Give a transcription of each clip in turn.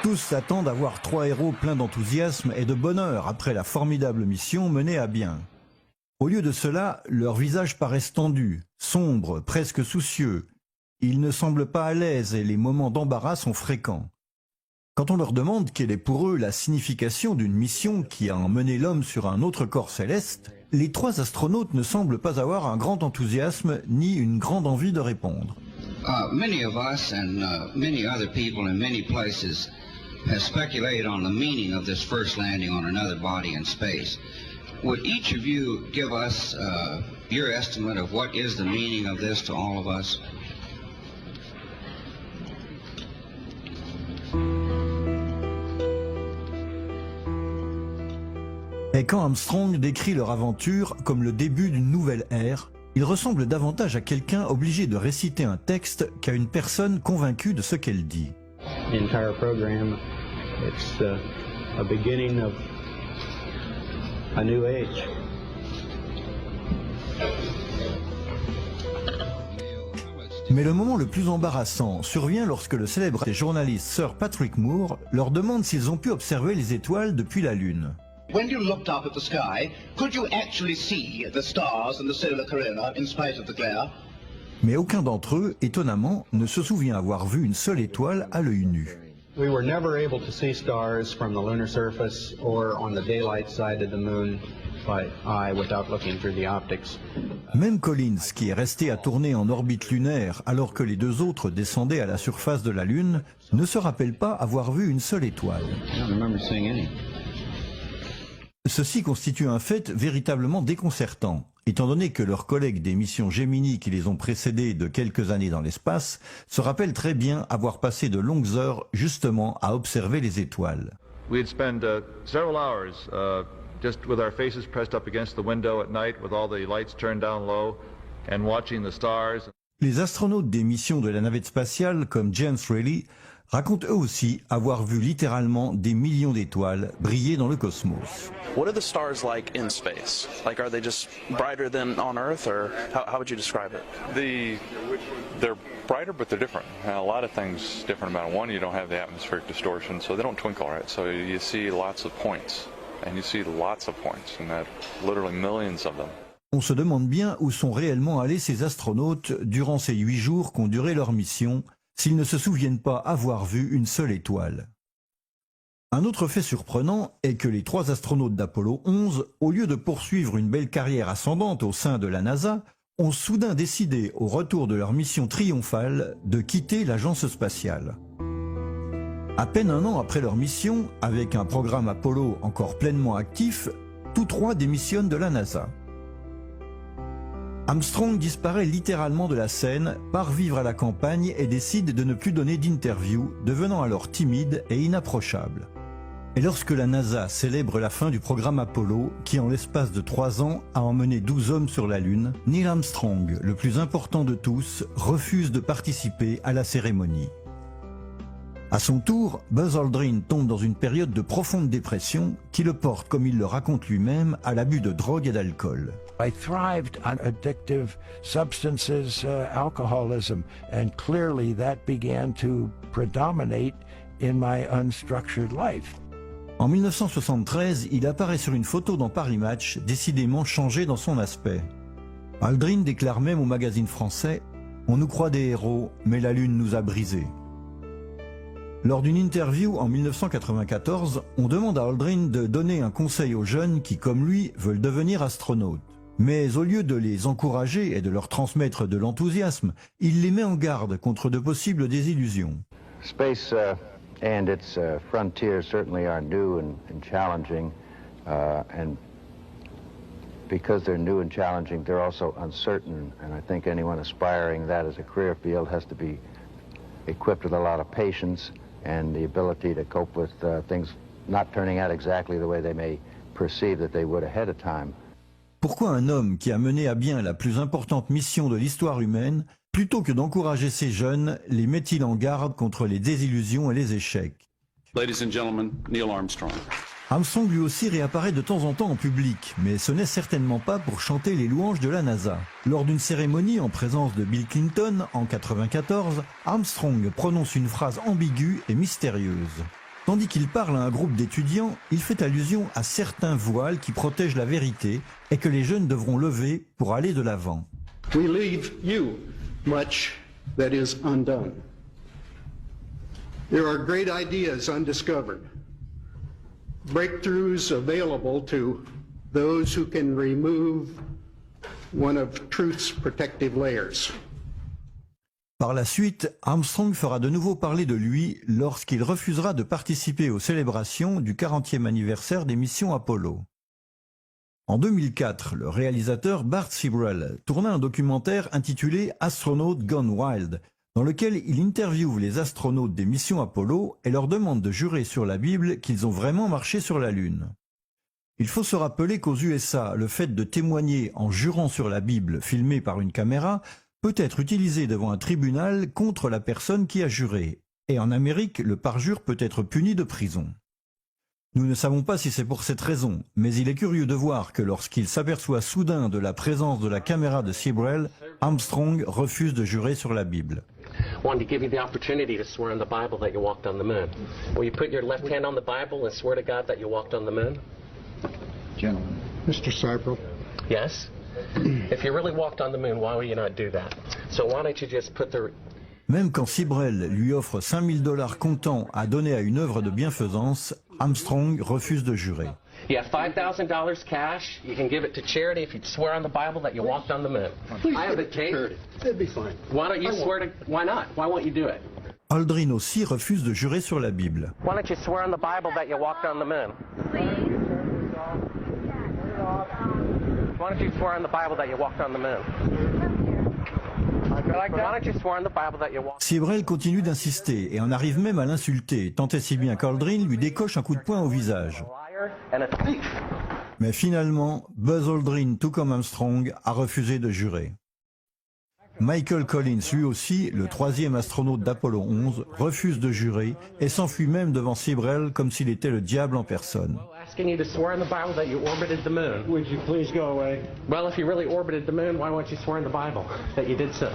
Tous s'attendent à voir trois héros pleins d'enthousiasme et de bonheur après la formidable mission menée à bien. Au lieu de cela, leurs visages paraissent tendus, sombres, presque soucieux. Ils ne semblent pas à l'aise et les moments d'embarras sont fréquents. Quand on leur demande quelle est pour eux la signification d'une mission qui a emmené l'homme sur un autre corps céleste, les trois astronautes ne semblent pas avoir un grand enthousiasme ni une grande envie de répondre. Many of us and many other people in many places have speculated on the meaning of this first landing on another body in space. Would each of you give us your estimate of what is the meaning of this to all of us? Et quand Armstrong décrit leur aventure comme le début d'une nouvelle ère, il ressemble davantage à quelqu'un obligé de réciter un texte qu'à une personne convaincue de ce qu'elle dit. The entire program, it's a beginning of a new age. Mais le moment le plus embarrassant survient lorsque le célèbre journaliste Sir Patrick Moore leur demande s'ils ont pu observer les étoiles depuis la Lune. When you looked up at the sky, could you actually see the stars and the solar corona in spite of the glare? Mais aucun d'entre eux, étonnamment, ne se souvient avoir vu une seule étoile à l'œil nu. We were never able to see stars from the lunar surface or on the daylight side of the moon by eye without looking through the optics. Même Collins, qui est resté à tourner en orbite lunaire alors que les deux autres descendaient à la surface de la Lune, ne se rappelle pas avoir vu une seule étoile. I don't remember seeing any. Ceci constitue un fait véritablement déconcertant, étant donné que leurs collègues des missions Gemini qui les ont précédés de quelques années dans l'espace se rappellent très bien avoir passé de longues heures justement à observer les étoiles. We'd spend several hours just with our faces pressed up against the window at night with all the lights turned down low and watching the stars. Les astronautes des missions de la navette spatiale comme James Reilly racontent eux aussi avoir vu littéralement des millions d'étoiles briller dans le cosmos. What are the stars like in space? Like, are they just brighter than on Earth, or how would you describe it? They're brighter, but they're different. A lot of things different about it. One, you don't have the atmospheric distortion, so they don't twinkle, right? So you see lots of points, and you see lots of points, and that literally millions of them. On se demande bien où sont réellement allés ces astronautes durant ces 8 jours qu'ont duré leur mission, s'ils ne se souviennent pas avoir vu une seule étoile. Un autre fait surprenant est que les 3 astronautes d'Apollo 11, au lieu de poursuivre une belle carrière ascendante au sein de la NASA, ont soudain décidé, au retour de leur mission triomphale, de quitter l'agence spatiale. À peine un an après leur mission, avec un programme Apollo encore pleinement actif, tous 3 démissionnent de la NASA. Armstrong disparaît littéralement de la scène, part vivre à la campagne et décide de ne plus donner d'interview, devenant alors timide et inapprochable. Et lorsque la NASA célèbre la fin du programme Apollo, qui en l'espace de 3 ans a emmené 12 hommes sur la Lune, Neil Armstrong, le plus important de tous, refuse de participer à la cérémonie. À son tour, Buzz Aldrin tombe dans une période de profonde dépression qui le porte, comme il le raconte lui-même, à l'abus de drogue et d'alcool. I thrived on addictive substances, alcoholism, and clearly that began to predominate in my unstructured life. En 1973, il apparaît sur une photo dans Paris Match, décidément changé dans son aspect. Aldrin déclare même au magazine français « On nous croit des héros, mais la Lune nous a brisés ». Lors d'une interview en 1994, on demande à Aldrin de donner un conseil aux jeunes qui, comme lui, veulent devenir astronautes. Mais au lieu de les encourager et de leur transmettre de l'enthousiasme, il les met en garde contre de possibles désillusions. Space and its frontiers certainly are new and challenging, and because they're new and challenging, they're also uncertain. And I think anyone aspiring that as a career field has to be equipped with a lot of patience and the ability to cope with things not turning out exactly the way they may perceive that they would ahead of time. Pourquoi un homme qui a mené à bien la plus importante mission de l'histoire humaine, plutôt que d'encourager ces jeunes, les met-il en garde contre les désillusions et les échecs? Ladies and gentlemen, Neil Armstrong. Armstrong lui aussi réapparaît de temps en temps en public, mais ce n'est certainement pas pour chanter les louanges de la NASA. Lors d'une cérémonie en présence de Bill Clinton en 1994, Armstrong prononce une phrase ambiguë et mystérieuse. Tandis qu'il parle à un groupe d'étudiants, il fait allusion à certains voiles qui protègent la vérité et que les jeunes devront lever pour aller de l'avant. We leave you much that is undone. There are great ideas undiscovered, breakthroughs available to those who can remove one of truth's protective layers. Par la suite, Armstrong fera de nouveau parler de lui lorsqu'il refusera de participer aux célébrations du 40e anniversaire des missions Apollo. En 2004, le réalisateur Bart Sibrel tourna un documentaire intitulé « Astronaut Gone Wild », dans lequel il interviewe les astronautes des missions Apollo et leur demande de jurer sur la Bible qu'ils ont vraiment marché sur la Lune. Il faut se rappeler qu'aux USA, le fait de témoigner en jurant sur la Bible filmée par une caméra peut être utilisé devant un tribunal contre la personne qui a juré, et en Amérique, le parjure peut être puni de prison. Nous ne savons pas si c'est pour cette raison, mais il est curieux de voir que lorsqu'il s'aperçoit soudain de la présence de la caméra de Sibrel, Armstrong refuse de jurer sur la Bible. Wanted to give you the opportunity to swear on the Bible that you walked on the moon. Will you put your left hand on the Bible and swear to God that you walked on the moon? Gentlemen. Mr. Sibrel. Yes? If you really walked on the moon, why would you not do that? So why don't you just put the... Même quand Sibrel lui offre 5 000 $ comptant à donner à une œuvre de bienfaisance, Armstrong refuse de jurer. You have $5,000 cash. You can give it to charity if you swear on the Bible that you walked on the moon. I have a tape. It'd be fine. Why don't you swear to... Why not? Why won't you do it? Aldrin aussi refuse de jurer sur la Bible. Why don't you swear on the Bible that you walked on the moon? Why don't you swear on the Bible that you walked on the moon? Why don't you swear on the Bible that you walked... Sibrel continue d'insister et en arrive même à l'insulter, tant et si bien qu'Aldrin lui décoche un coup de poing au visage. Mais finalement, Buzz Aldrin, tout comme Armstrong, a refusé de jurer. Michael Collins, lui aussi, le troisième astronaute d'Apollo 11, refuse de jurer et s'enfuit même devant Sibrel comme s'il était le diable en personne. Asking you to swear on the Bible that you orbited the moon. Would you please go away? Well, if you really orbited the moon, why won't you swear in the Bible that you did so?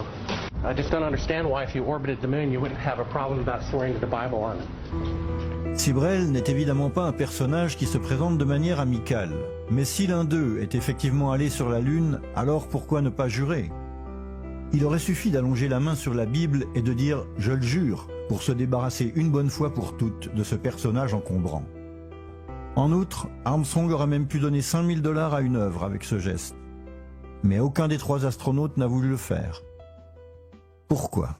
I just don't understand why if you orbited the moon, you wouldn't have a problem about swearing to the Bible on it. Sibrel n'est évidemment pas un personnage qui se présente de manière amicale. Mais si l'un d'eux est effectivement allé sur la Lune, alors pourquoi ne pas jurer ? Il aurait suffi d'allonger la main sur la Bible et de dire « Je le jure » pour se débarrasser une bonne fois pour toutes de ce personnage encombrant. En outre, Armstrong aurait même pu donner 5 000 $ à une œuvre avec ce geste. Mais aucun des trois astronautes n'a voulu le faire. Pourquoi ?